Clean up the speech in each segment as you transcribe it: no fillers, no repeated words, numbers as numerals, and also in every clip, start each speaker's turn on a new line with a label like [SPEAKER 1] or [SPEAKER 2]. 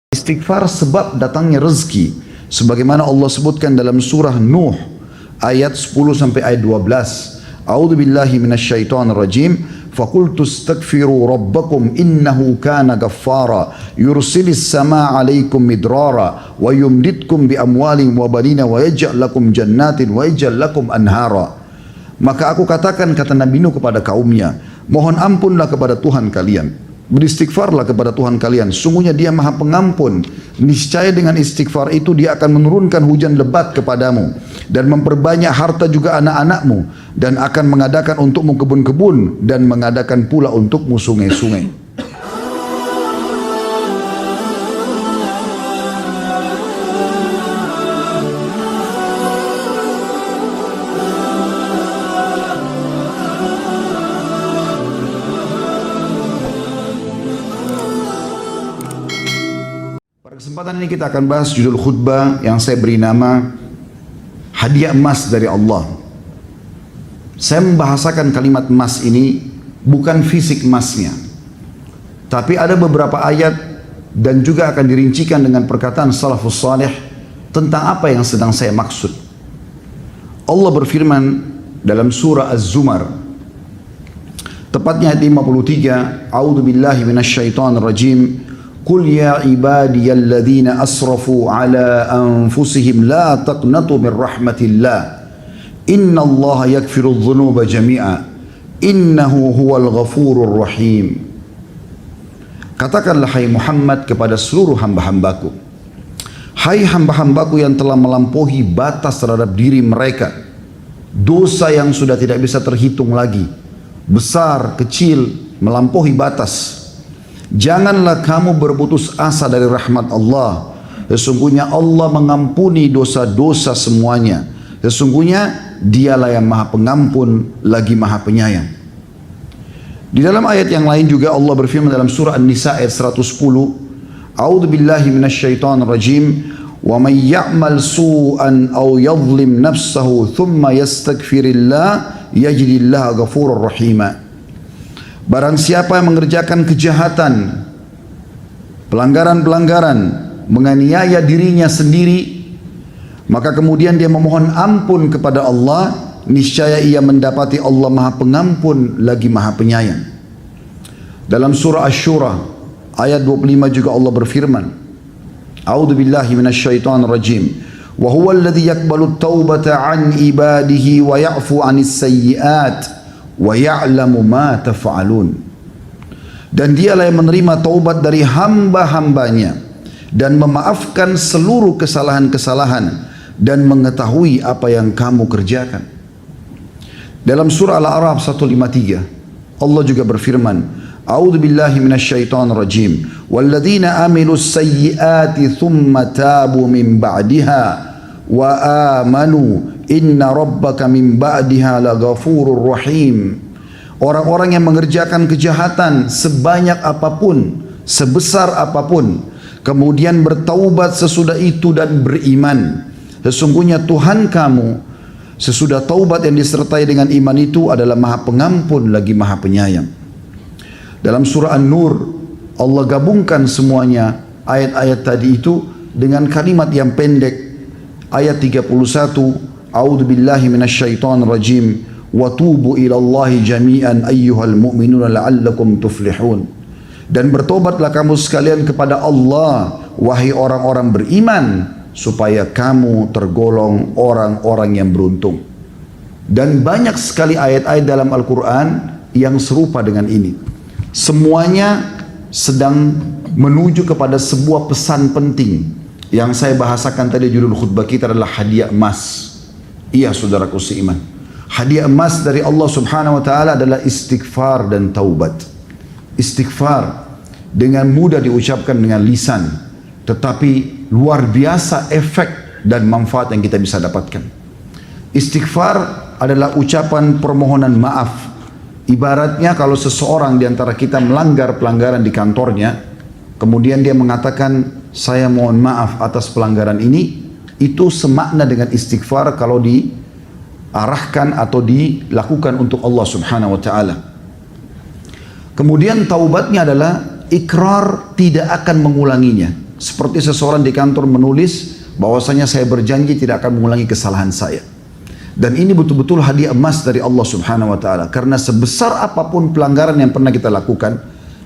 [SPEAKER 1] Istighfar sebab datangnya rezeki. Sebagaimana Allah sebutkan dalam surah Nuh ayat 10 sampai ayat 12. A'udzu billahi minasyaitonir rajim. Faqultu astaghfiru rabbakum innahu kana ghaffara yursilis samaa 'alaikum midrara wa yumditkum bi amwalin wa banina wa yaj'al lakum jannatin wa yaj'al lakum anhara. Maka aku katakan, kata Nabi Nuh kepada kaumnya, mohon ampunlah kepada Tuhan kalian. Beristighfarlah kepada Tuhan kalian, sungguhnya Dia Maha Pengampun. Niscaya dengan istighfar itu Dia akan menurunkan hujan lebat kepadamu dan memperbanyak harta juga anak-anakmu, dan akan mengadakan untukmu kebun-kebun dan mengadakan pula untukmu sungai-sungai. Kesempatan ini kita akan bahas judul khutbah yang saya beri nama hadiah emas dari Allah. Saya membahasakan kalimat emas ini bukan fisik emasnya, tapi ada beberapa ayat dan juga akan dirincikan dengan perkataan salafus salih tentang apa yang sedang saya maksud. Allah berfirman dalam surah Az-Zumar, tepatnya ayat 53, A'udzu billahi minasyaitonir rajim. Qul ya ibadiyalladzina asrafu ala anfusihim la taqnatu min rahmatillah innallaha yaghfirudz dzunuba jami'a innahu huwal ghafurur rahim. Katakanlah hai Muhammad kepada seluruh hamba-hambaku, hai hamba-hambaku yang telah melampaui batas terhadap diri mereka, dosa yang sudah tidak bisa terhitung lagi, besar, kecil, melampaui batas. Janganlah kamu berputus asa dari rahmat Allah. Sesungguhnya Allah mengampuni dosa-dosa semuanya. Sesungguhnya Dialah yang Maha Pengampun lagi Maha Penyayang. Di dalam ayat yang lain juga Allah berfirman dalam surah An-Nisa ayat 110, A'udzu billahi minasyaitonir rajim. Wa may ya'mal su'an aw yadhlim nafsahu thumma yastaghfirillah yajidillaha ghafurur rahima. Barang siapa yang mengerjakan kejahatan, pelanggaran-pelanggaran, menganiaya dirinya sendiri, maka kemudian dia memohon ampun kepada Allah, niscaya ia mendapati Allah Maha Pengampun lagi Maha Penyayang. Dalam surah Asy-Syura ayat 25 juga Allah berfirman, A'udzu billahi minasyaitonir rajim. Wa huwal ladzi yaqbalu at-taubata 'an ibadihi wa ya'fu 'anis sayyi'at wa ya'lamu ma taf'alun. Dan Dialah yang menerima taubat dari hamba-hambanya dan memaafkan seluruh kesalahan-kesalahan dan mengetahui apa yang kamu kerjakan. Dalam surah Al-A'raf 153 Allah juga berfirman, A'udzu billahi minasyaitonir rajim. Walladzina amilus sayyiati thumma tabu min ba'diha wa amanu inna rabbaka min ba'diha laghafurur rahim. Orang-orang yang mengerjakan kejahatan sebanyak apapun, sebesar apapun, kemudian bertaubat sesudah itu dan beriman, sesungguhnya Tuhan kamu sesudah taubat yang disertai dengan iman itu adalah Maha Pengampun lagi Maha Penyayang. Dalam surah An-Nur Allah gabungkan semuanya ayat-ayat tadi itu dengan kalimat yang pendek. Ayat 31, A'udzu billahi minasyaitonir rajim wa tubu ilallahi jami'an ayyuhal mu'minuna la'allakum tuflihun. Dan bertobatlah kamu sekalian kepada Allah wahai orang-orang beriman supaya kamu tergolong orang-orang yang beruntung. Dan banyak sekali ayat-ayat dalam Al-Quran yang serupa dengan ini. Semuanya sedang menuju kepada sebuah pesan penting. Yang saya bahasakan tadi judul khutbah kita adalah hadiah emas. Iya saudaraku seiman, hadiah emas dari Allah subhanahu wa ta'ala adalah istighfar dan taubat. Istighfar dengan mudah diucapkan dengan lisan, tetapi luar biasa efek dan manfaat yang kita bisa dapatkan. Istighfar adalah ucapan permohonan maaf. Ibaratnya kalau seseorang di antara kita melanggar pelanggaran di kantornya, kemudian dia mengatakan, saya mohon maaf atas pelanggaran ini, itu semakna dengan istighfar kalau diarahkan atau dilakukan untuk Allah subhanahu wa ta'ala. Kemudian taubatnya adalah ikrar tidak akan mengulanginya. seperti seseorang di kantor menulis bahwasanya saya berjanji tidak akan mengulangi kesalahan saya. Dan ini betul-betul hadiah emas dari Allah Subhanahu wa taala, karena sebesar apapun pelanggaran yang pernah kita lakukan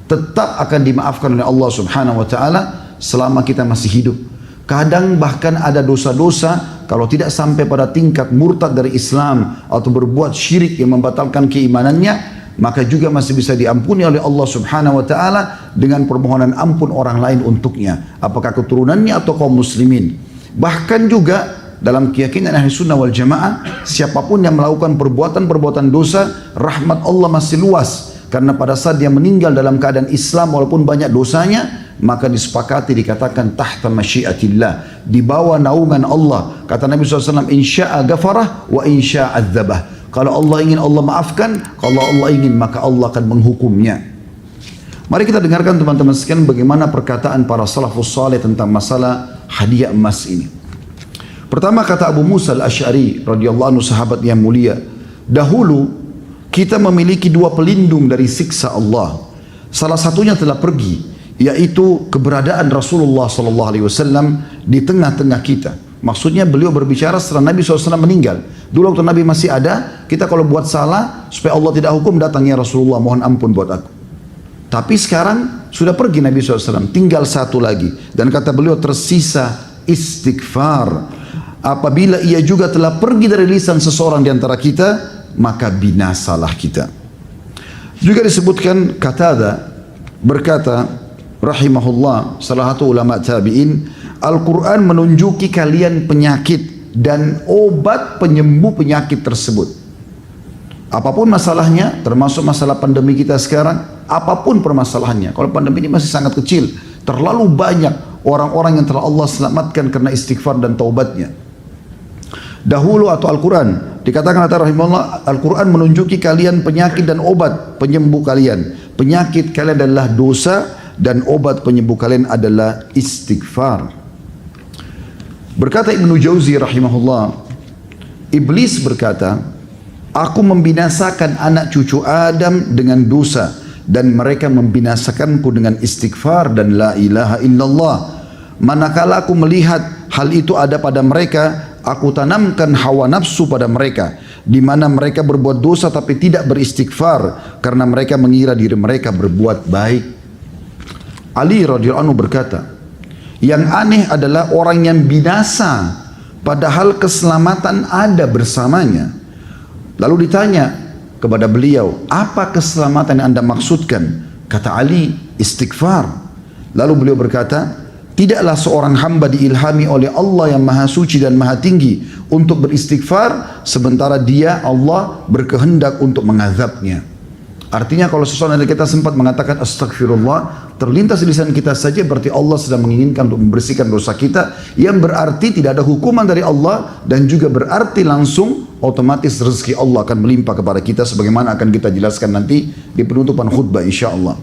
[SPEAKER 1] tetap akan dimaafkan oleh Allah Subhanahu wa taala selama kita masih hidup. Kadang bahkan ada dosa-dosa kalau tidak sampai pada tingkat murtad dari Islam atau berbuat syirik yang membatalkan keimanannya, maka juga masih bisa diampuni oleh Allah Subhanahu wa taala dengan permohonan ampun orang lain untuknya, apakah keturunannya atau kaum muslimin. Bahkan juga dalam keyakinan ahli sunnah wal jamaah, siapapun yang melakukan perbuatan-perbuatan dosa, rahmat Allah masih luas. Karena pada saat dia meninggal dalam keadaan Islam walaupun banyak dosanya, maka disepakati dikatakan tahta masyiatillah, di bawah naungan Allah. Kata Nabi SAW, insya'a gafarah wa insya'a adzabah. Kalau Allah ingin, Allah maafkan. Kalau Allah ingin, maka Allah akan menghukumnya. Mari kita dengarkan teman-teman sekalian bagaimana perkataan para salafus saleh tentang masalah hadiah emas ini. Pertama kata Abu Musa al-Asy'ari radhiyallahu anhu, sahabat yang mulia, dahulu kita memiliki dua pelindung dari siksa Allah. Salah satunya telah pergi, yaitu keberadaan Rasulullah SAW di tengah-tengah kita. Maksudnya beliau berbicara setelah Nabi SAW meninggal. Dulu waktu Nabi masih ada, kita kalau buat salah supaya Allah tidak hukum, datangnya Rasulullah, mohon ampun buat aku. Tapi sekarang sudah pergi Nabi SAW, tinggal satu lagi. Dan kata beliau, tersisa istighfar. Apabila ia juga telah pergi dari lisan seseorang di antara kita, maka binasalah kita. Juga disebutkan Qatada berkata rahimahullah, salah satu ulama tabi'in, Al-Quran menunjuki kalian penyakit dan obat penyembuh penyakit tersebut. Apapun masalahnya, termasuk masalah pandemi kita sekarang, apapun permasalahannya, kalau pandemi ini masih sangat kecil, terlalu banyak orang-orang yang telah Allah selamatkan karena istighfar dan taubatnya. Dahulu atau Al-Quran dikatakan kata rahimahullah, Al-Quran menunjuki kalian penyakit dan obat penyembuh kalian. Penyakit kalian adalah dosa dan obat penyembuh kalian adalah istighfar. Berkata Ibnu Jauzi rahimahullah, iblis berkata, aku membinasakan anak cucu Adam dengan dosa dan mereka membinasakanku dengan istighfar dan la ilaha illallah. Manakala aku melihat hal itu ada pada mereka, aku tanamkan hawa nafsu pada mereka, di mana mereka berbuat dosa tapi tidak beristighfar karena mereka mengira diri mereka berbuat baik. Ali radhiyallahu anhu berkata, yang aneh adalah orang yang binasa padahal keselamatan ada bersamanya. Lalu ditanya kepada beliau, apa keselamatan yang Anda maksudkan? Kata Ali, istighfar. Lalu beliau berkata, tidaklah seorang hamba diilhami oleh Allah yang maha suci dan maha tinggi untuk beristighfar sementara dia, Allah, berkehendak untuk mengazabnya. Artinya kalau seseorang dari kita sempat mengatakan astagfirullah, terlintas di lisan kita saja, berarti Allah sedang menginginkan untuk membersihkan dosa kita, yang berarti tidak ada hukuman dari Allah, dan juga berarti langsung otomatis rezeki Allah akan melimpah kepada kita, sebagaimana akan kita jelaskan nanti di penutupan khutbah insyaAllah.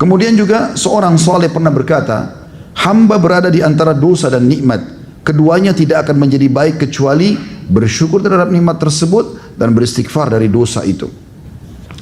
[SPEAKER 1] Kemudian juga seorang saleh pernah berkata, hamba berada di antara dosa dan nikmat, keduanya tidak akan menjadi baik kecuali bersyukur terhadap nikmat tersebut dan beristighfar dari dosa itu.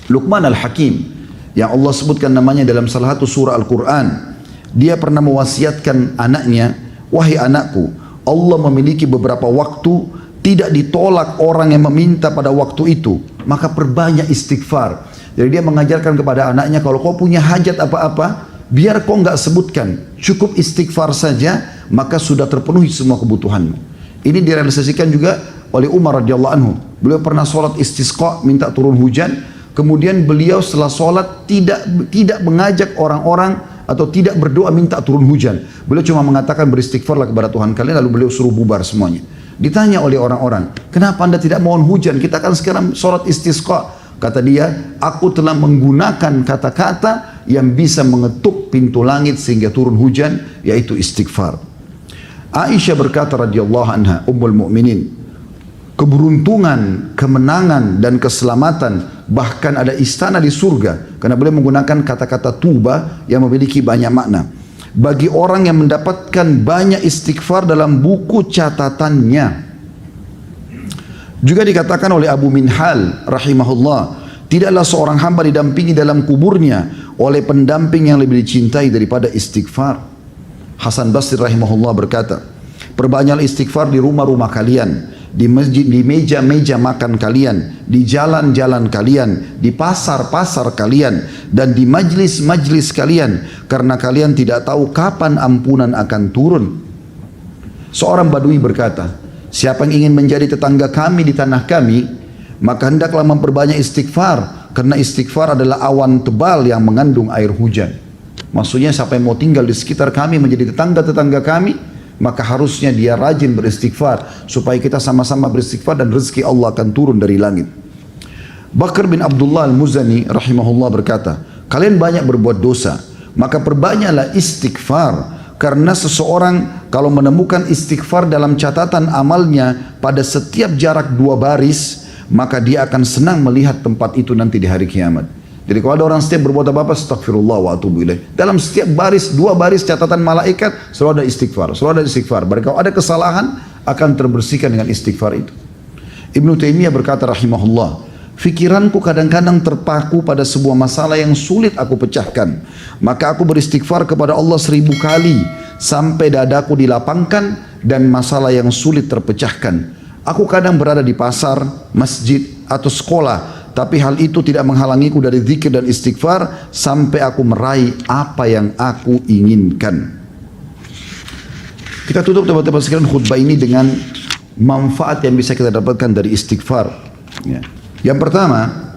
[SPEAKER 1] Luqman al-Hakim yang Allah sebutkan namanya dalam salah satu surah Al-Quran, dia pernah mewasiatkan anaknya, wahai anakku, Allah memiliki beberapa waktu tidak ditolak orang yang meminta pada waktu itu, maka perbanyak istighfar. Jadi dia mengajarkan kepada anaknya, kalau kau punya hajat apa-apa, biar kau enggak sebutkan, cukup istighfar saja, maka sudah terpenuhi semua kebutuhanmu. Ini direalisasikan juga oleh Umar radhiyallahu anhu. Beliau pernah sholat istisqa, minta turun hujan. Kemudian beliau setelah sholat tidak mengajak orang-orang atau tidak berdoa minta turun hujan. Beliau cuma mengatakan beristighfarlah kepada Tuhan kalian, lalu beliau suruh bubar semuanya. Ditanya oleh orang-orang, kenapa anda tidak mohon hujan? Kita kan sekarang sholat istisqa. Kata dia, aku telah menggunakan kata-kata yang bisa mengetuk pintu langit sehingga turun hujan, yaitu istighfar. Aisyah berkata radhiyallahu anha, ummul mukminin, keberuntungan, kemenangan dan keselamatan, bahkan ada istana di surga, karena beliau menggunakan kata-kata tuba yang memiliki banyak makna, bagi orang yang mendapatkan banyak istighfar dalam buku catatannya. Juga dikatakan oleh Abu Minhal rahimahullah, tidaklah seorang hamba didampingi dalam kuburnya oleh pendamping yang lebih dicintai daripada istighfar. Hasan Basri rahimahullah berkata, perbanyaklah istighfar di rumah-rumah kalian, di masjid, di meja-meja makan kalian, di jalan-jalan kalian, di pasar-pasar kalian, dan di majlis-majlis kalian, karena kalian tidak tahu kapan ampunan akan turun. Seorang badui berkata, siapa yang ingin menjadi tetangga kami di tanah kami, maka hendaklah memperbanyak istighfar, karena istighfar adalah awan tebal yang mengandung air hujan. Maksudnya siapa yang mau tinggal di sekitar kami menjadi tetangga-tetangga kami, maka harusnya dia rajin beristighfar supaya kita sama-sama beristighfar dan rezeki Allah akan turun dari langit. Bakar bin Abdullah al-Muzani rahimahullah berkata, kalian banyak berbuat dosa, maka perbanyaklah istighfar, karena seseorang kalau menemukan istighfar dalam catatan amalnya pada setiap jarak 2 baris, maka dia akan senang melihat tempat itu nanti di hari kiamat. Jadi kalau ada orang setiap berbuat apa-apa, astagfirullah wa atubu ilaih. Dalam setiap baris, 2 baris catatan malaikat, selalu ada istighfar, selalu ada istighfar. Berarti kalau ada kesalahan, akan terbersihkan dengan istighfar itu. Ibnu Taimiyah berkata rahimahullah, fikiranku kadang-kadang terpaku pada sebuah masalah yang sulit aku pecahkan. Maka aku beristighfar kepada Allah 1000 kali, sampai dadaku dilapangkan dan masalah yang sulit terpecahkan. Aku kadang berada di pasar, masjid, atau sekolah, tapi hal itu tidak menghalangiku dari zikir dan istighfar sampai aku meraih apa yang aku inginkan. Kita tutup teman-teman sekalian khutbah ini dengan manfaat yang bisa kita dapatkan dari istighfar. Yang pertama,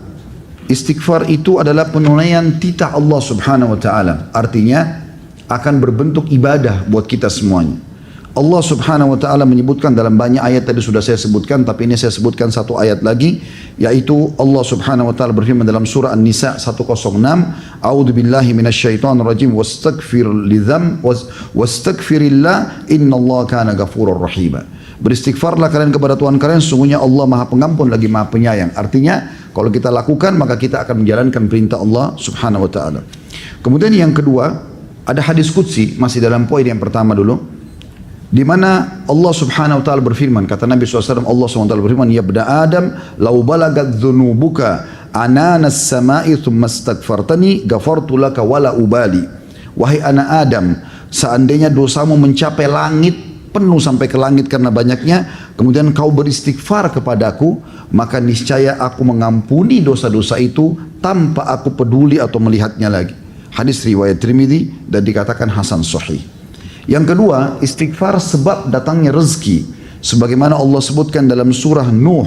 [SPEAKER 1] istighfar itu adalah penunaian titah Allah subhanahu wa ta'ala. Artinya akan berbentuk ibadah buat kita semuanya. Allah subhanahu wa ta'ala menyebutkan dalam banyak ayat, tadi sudah saya sebutkan, tapi ini saya sebutkan satu ayat lagi, yaitu Allah subhanahu wa ta'ala berfirman dalam surah An-Nisa 106, A'udhu billahi minasyaitonir rajim, wastaghfirillah, innallaha kana ghafurur rahim. Beristighfarlah kalian kepada Tuhan kalian, sungguhnya Allah maha pengampun lagi maha penyayang. Artinya kalau kita lakukan maka kita akan menjalankan perintah Allah subhanahu wa ta'ala. Kemudian yang kedua, ada hadis qudsi, masih dalam poin yang pertama dulu, di mana Allah subhanahu wa ta'ala berfirman, kata Nabi SAW, Allah subhanahu wa ta'ala berfirman, ya bani Adam, lau balagat dhunubuka ananas sama'i thumma astaghfartani ghafartu laka wala ubali. Wahai anak Adam, seandainya dosamu mencapai langit, penuh sampai ke langit karena banyaknya, kemudian kau beristighfar kepadaku, maka niscaya aku mengampuni dosa-dosa itu tanpa aku peduli atau melihatnya lagi. Hadis riwayat Tirmidzi dan dikatakan hasan sahih. Yang kedua, istighfar sebab datangnya rezeki. Sebagaimana Allah sebutkan dalam surah Nuh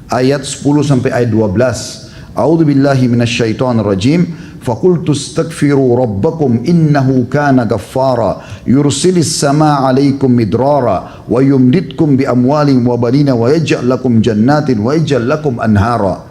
[SPEAKER 1] ayat 10 sampai ayat 12. A'udzu billahi minasyaitonir rajim. Faqultu astaghfiru rabbakum innahu kana ghaffara yursilis samaa 'alaikum midrara wa yumditkum bi amwalin wa banina wa yaj'al lakum jannatin wa yaj'al lakum anhara.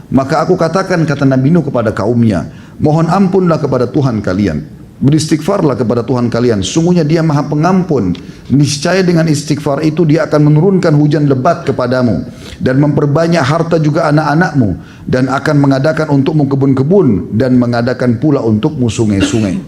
[SPEAKER 1] Maka aku katakan, kata Nabi Nuh kepada kaumnya, mohon ampunlah kepada Tuhan kalian, beristighfarlah kepada Tuhan kalian, sungguhnya Dia maha pengampun. Niscaya dengan istighfar itu Dia akan menurunkan hujan lebat kepadamu dan memperbanyak harta juga anak-anakmu, dan akan mengadakan untukmu kebun-kebun dan mengadakan pula untukmu sungai-sungai.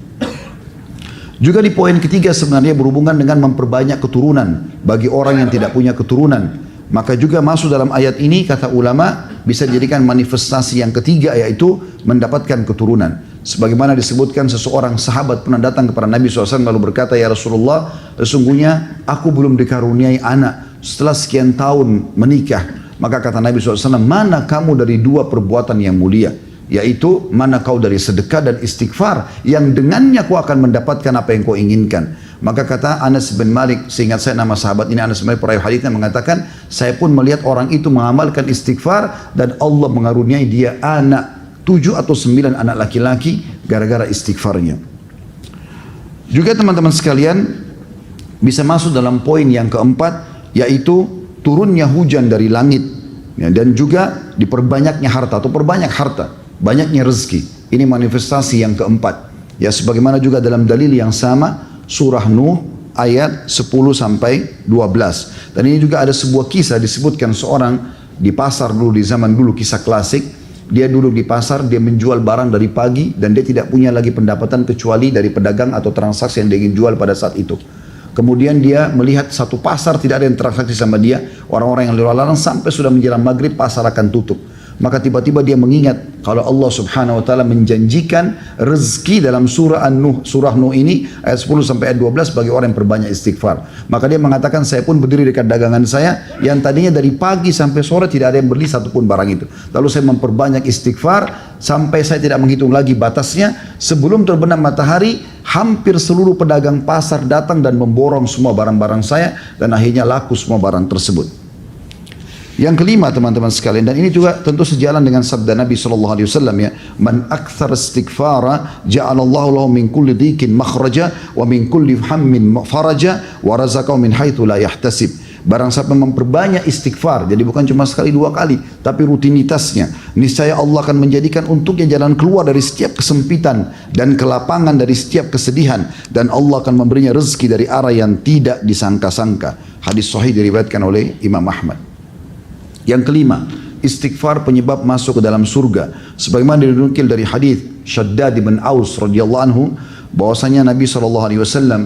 [SPEAKER 1] Juga di poin ketiga sebenarnya berhubungan dengan memperbanyak keturunan bagi orang yang tidak punya keturunan. Maka juga masuk dalam ayat ini, kata ulama, bisa dijadikan manifestasi yang ketiga, yaitu mendapatkan keturunan. Sebagaimana disebutkan, seseorang sahabat pernah datang kepada Nabi SAW lalu berkata, ya Rasulullah, sesungguhnya aku belum dikaruniai anak setelah sekian tahun menikah. Maka kata Nabi SAW, mana kamu dari 2 perbuatan yang mulia, yaitu mana kau dari sedekah dan istighfar yang dengannya kau akan mendapatkan apa yang kau inginkan. Maka kata Anas bin Malik, seingat saya nama sahabat ini Anas bin Malik, perawi hadisnya, mengatakan, saya pun melihat orang itu mengamalkan istighfar dan Allah mengaruniai dia anak 7 atau 9 anak laki-laki gara-gara istighfarnya. Juga teman-teman sekalian, bisa masuk dalam poin yang keempat, yaitu turunnya hujan dari langit, ya, dan juga diperbanyaknya harta atau perbanyak harta, banyaknya rezeki. Ini manifestasi yang keempat. Ya, sebagaimana juga dalam dalil yang sama, surah Nuh ayat 10 sampai 12. Dan ini juga ada sebuah kisah disebutkan seorang di pasar dulu, di zaman dulu, kisah klasik. Dia duduk di pasar, dia menjual barang dari pagi dan dia tidak punya lagi pendapatan kecuali dari pedagang atau transaksi yang dia ingin jual pada saat itu. Kemudian dia melihat satu pasar tidak ada yang transaksi sama dia, orang-orang yang lalu lalang, sampai sudah menjelang maghrib pasar akan tutup. maka tiba-tiba dia mengingat kalau Allah subhanahu wa ta'ala menjanjikan rezeki dalam surah An-Nuh, surah Nuh ini ayat 10 sampai ayat 12 bagi orang yang perbanyak istighfar. Maka dia mengatakan, saya pun berdiri dekat dagangan saya yang tadinya dari pagi sampai sore tidak ada yang beli satupun barang itu. Lalu saya memperbanyak istighfar sampai saya tidak menghitung lagi batasnya. Sebelum terbenam matahari, hampir seluruh pedagang pasar datang dan memborong semua barang-barang saya, dan akhirnya laku semua barang tersebut. Yang kelima teman-teman sekalian, dan ini juga tentu sejalan dengan sabda Nabi SAW ya, man akthar istighfara ja'alallahu lahu min kulli dhikin makhraja wa min kulli hammin faraja wa razaqahu min haitsu la yahtasib. Barang siapa memperbanyak istighfar, jadi bukan cuma sekali dua kali, tapi rutinitasnya, niscaya Allah akan menjadikan untuknya jalan keluar dari setiap kesempitan dan kelapangan dari setiap kesedihan, dan Allah akan memberinya rezeki dari arah yang tidak disangka-sangka. Hadis sahih diriwayatkan oleh Imam Ahmad. Yang kelima, istighfar penyebab masuk ke dalam surga. Sebagaimana dinukil dari hadis Shaddad bin Aus radhiyallahu anhu, bahwasanya Nabi SAW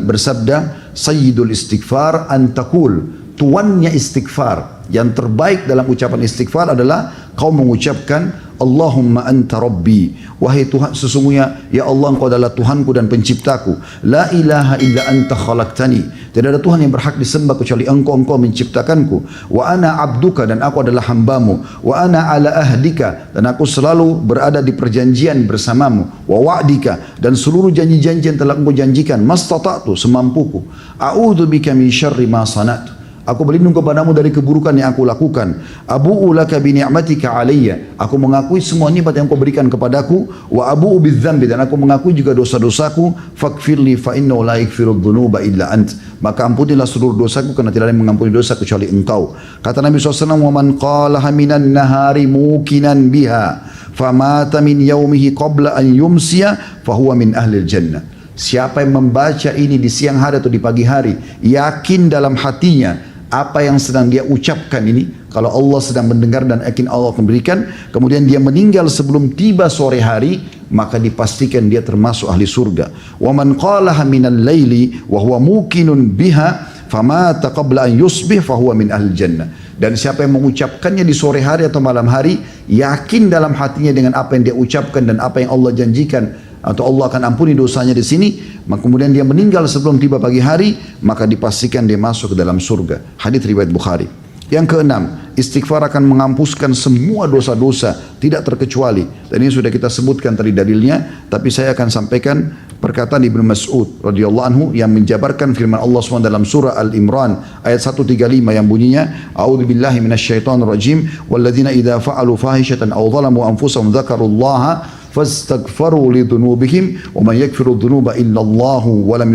[SPEAKER 1] bersabda, Sayyidul istighfar antakul, tuannya istighfar, yang terbaik dalam ucapan istighfar adalah kau mengucapkan Allahumma anta rabbi, wahai Tuhan, sesungguhnya ya Allah engkau adalah Tuhanku dan penciptaku, la ilaha illa anta khalaqtani, tidak ada Tuhan yang berhak disembah kecuali engkau menciptakanku, wa ana abduka, dan aku adalah hambamu, wa ana ala ahdika, dan aku selalu berada di perjanjian bersamamu, wa wa'dika, dan seluruh janji-janji yang telah engkau janjikan, mastata'tu, semampuku, a'udzu bika min syarri ma sana'tu, aku berlindung kepadamu dari keburukan yang aku lakukan. Abu'u laka bi ni'matika alayya, aku mengakui semua nikmat yang kau berikan kepadaku. Wa abu'u bidzambi, dan aku mengakui juga dosa-dosaku. Faghfirli fa innahu la yaghfirudz dzunuba illa ant, maka ampunilah seluruh dosaku karena tidak ada yang mengampuni dosa kecuali engkau. Kata Nabi SAW, wa man qalaha minan nahari mukinan biha famata min yaumihi qabla an yumsiya fahuwa min ahlil jannah. Siapa yang membaca ini di siang hari atau di pagi hari, yakin dalam hatinya apa yang sedang dia ucapkan ini, kalau Allah sedang mendengar dan yakin Allah akan berikan, kemudian dia meninggal sebelum tiba sore hari, maka dipastikan dia termasuk ahli surga. Wa man qalaha minal laili wa huwa muqinun biha famata qabla an yusbih fahuwa min ahli jannah. Dan siapa yang mengucapkannya di sore hari atau malam hari, yakin dalam hatinya dengan apa yang dia ucapkan dan apa yang Allah janjikan, atau Allah akan ampuni dosanya di sini, maka kemudian dia meninggal sebelum tiba pagi hari, maka dipastikan dia masuk ke dalam surga. Hadis riwayat Bukhari. Yang keenam, istighfar akan menghapuskan semua dosa-dosa, tidak terkecuali. Dan ini sudah kita sebutkan tadi dalilnya, tapi saya akan sampaikan perkataan Ibnu Mas'ud radhiyallahu anhu yang menjabarkan firman Allah SWT dalam surah Al-Imran ayat 135 yang bunyinya, A'udzubillahi minasyaitonir rajim, walladzina idza fa'alu fahishatan aw zalamu anfusahum dzakarullaha fastaghfaru lidhunubihim wa man yaghfiru dhunuba illa Allah wa lam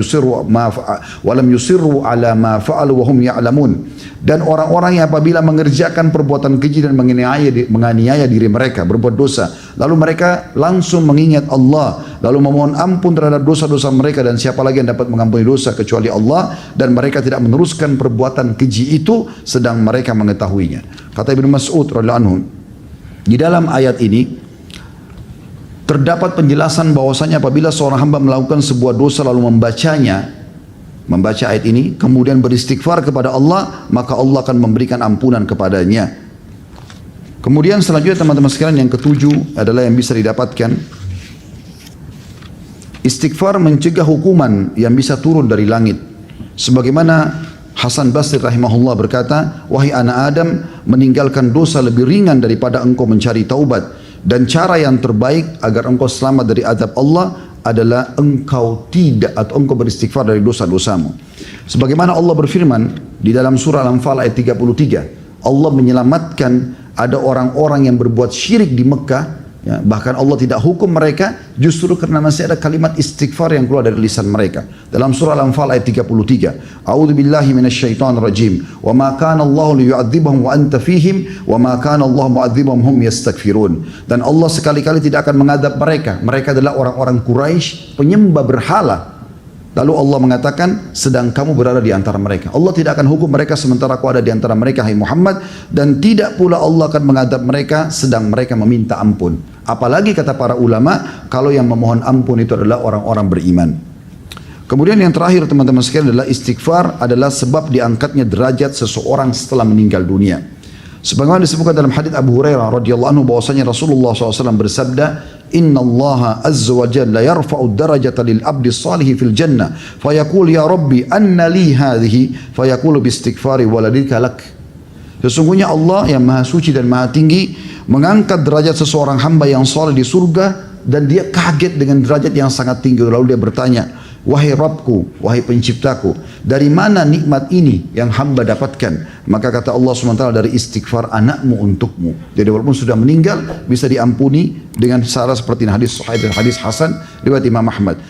[SPEAKER 1] yusirru ala ma fa'alu wa hum ya'lamun. Dan orang-orang yang apabila mengerjakan perbuatan keji dan menganiaya diri mereka, berbuat dosa, lalu mereka langsung mengingat Allah, lalu memohon ampun terhadap dosa-dosa mereka, dan siapa lagi yang dapat mengampuni dosa kecuali Allah, dan mereka tidak meneruskan perbuatan keji itu sedang mereka mengetahuinya. Kata Ibnu Mas'ud radhiyallahu anhu, di dalam ayat ini terdapat penjelasan bahwasanya apabila seorang hamba melakukan sebuah dosa lalu membaca ayat ini, kemudian beristighfar kepada Allah, maka Allah akan memberikan ampunan kepadanya. Kemudian selanjutnya teman-teman sekalian, yang ketujuh adalah yang bisa didapatkan, istighfar mencegah hukuman yang bisa turun dari langit. Sebagaimana Hasan Basri rahimahullah berkata, wahai anak Adam, meninggalkan dosa lebih ringan daripada engkau mencari taubat. Dan cara yang terbaik agar engkau selamat dari azab Allah adalah engkau tidak atau engkau beristighfar dari dosa-dosamu. Sebagaimana Allah berfirman di dalam surah Al-Anfal ayat 33, Allah menyelamatkan ada orang-orang yang berbuat syirik di Mekah, ya, bahkan Allah tidak hukum mereka justru karena masih ada kalimat istighfar yang keluar dari lisan mereka. Dalam surah Al-Anfal ayat 33, A'udzubillahi minasyaitonir rajim, wa ma kana Allahu liyu'adzibahum wa anta fihim wa ma kana Allahu mu'adzibahum hum yastaghfirun. Dan Allah sekali-kali tidak akan mengadab mereka. Mereka adalah orang-orang Quraisy penyembah berhala. Lalu Allah mengatakan, sedang kamu berada di antara mereka. Allah tidak akan hukum mereka sementara kau ada di antara mereka, hai Muhammad. Dan tidak pula Allah akan mengadab mereka sedang mereka meminta ampun. Apalagi kata para ulama, kalau yang memohon ampun itu adalah orang-orang beriman. Kemudian yang terakhir teman-teman sekalian adalah istighfar adalah sebab diangkatnya derajat seseorang setelah meninggal dunia. Sebagaimana disebutkan dalam hadits Abu Hurairah radhiyallahu anhu bahwasanya Rasulullah SAW bersabda, Inna Allah azza wa jalla yarfa'u darajata lil abdi salihi fil jannah fayaqul ya rabbi anna li hadhihi fayaqulu bistighfari waladika lak. Sesungguhnya Allah yang maha suci dan maha tinggi mengangkat derajat seseorang hamba yang saleh di surga, dan dia kaget dengan derajat yang sangat tinggi. Lalu dia bertanya, wahai Rabbku, wahai penciptaku, dari mana nikmat ini yang hamba dapatkan? Maka kata Allah SWT, dari istighfar anakmu untukmu. Jadi walaupun sudah meninggal bisa diampuni dengan cara seperti hadis sahih dan hadis hasan riwayat Imam Ahmad.